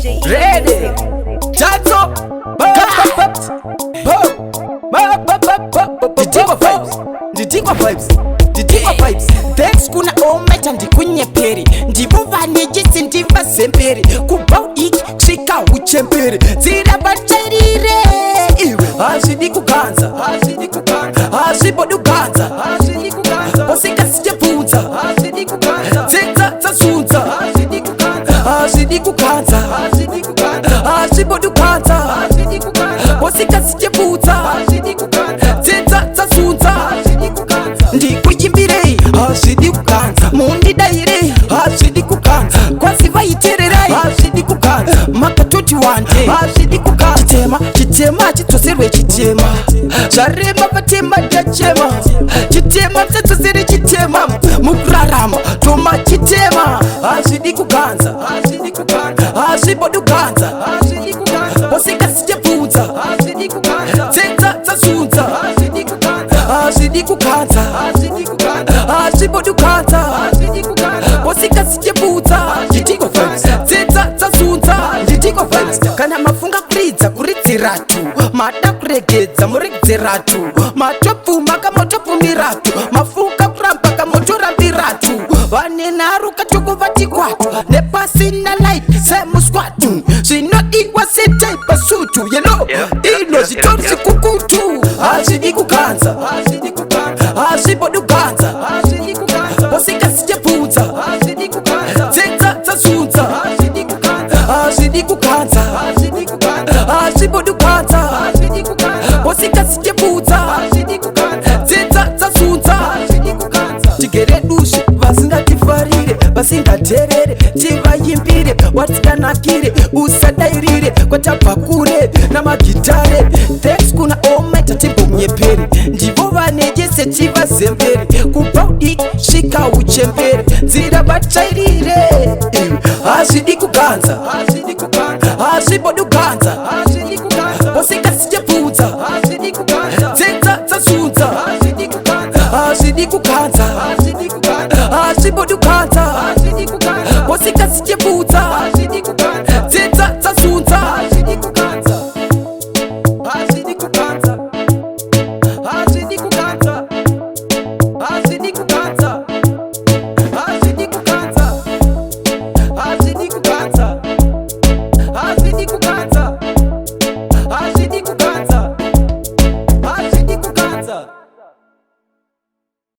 Ready. Dance up. Diva vibes. Thanks kuna ometa ndikunyeperi. Ndivo vanejisi ndiva semperi. Kubau iki kusvika uchemberi. Dzira batarire. Iwe hazvidi kuganza. Hazvibodi kuganza. Usikasijebvunza. Dzidza dzazunza. Hazvidi kuganza. Hazvibodi kuganza. Usikasijebvunza. Dzidza dzazunza. Ndikuchimbirei hazvidi kuganza. Mundidairei hazvidi kuganza. Kwasi vaitererai hazvidi kuganza. Makatoti wande hazvidi kuganza. Chitema chidzoserwe chitema. Zvarema patema tachema. Chitema chadzosere chitema. Mukurarama toma chitema. Hazvidi kuganza. Hazvibodi kuganza. Usikasijebvunza. Dzidza dzazunza. Hazvidi kuganza. Hazvibodi kuganza. Usikasijebvunza. Nditiko vibes. Dzidza dzazunza. Nditiko vibes. Kana mafunga kuridza kuridziratu. Mada kuregedza muregedzeratu. Matopfuma kamotopfumiratu. Mafunga kuramba kamotorambiratu. Vane nharu katokuvatikwato. Nepasina light semuskwatu. Zvinodiwa setaipa sutu. Yelo ino zvitori zvikukutu. Hazvidi kuganza. Hazvibodi kuganza. Usikasijebvunza. Dzidza dzazunza. Hazvidi kuganza. Hazvibodi kuganza. Usikasijebvunza. Dzidza dzazunza. Tigere dushe vasingatifarire, vasingaterere, tivayimbire watikanakire, usadairire kwatabva kure namagitare. Thanks kuna ometa timbomyeperi. Ndivo vanejese tivazemberi. Kubva udiki svika uchemberi. Dzira batarire. Hazvidi kuganza. Hazvibodi kuganza. Usikasijebvunza. Dzidza dzazunza. Hazvidi kuganza. Hazvibodi kuganza. Usikasijebvunza.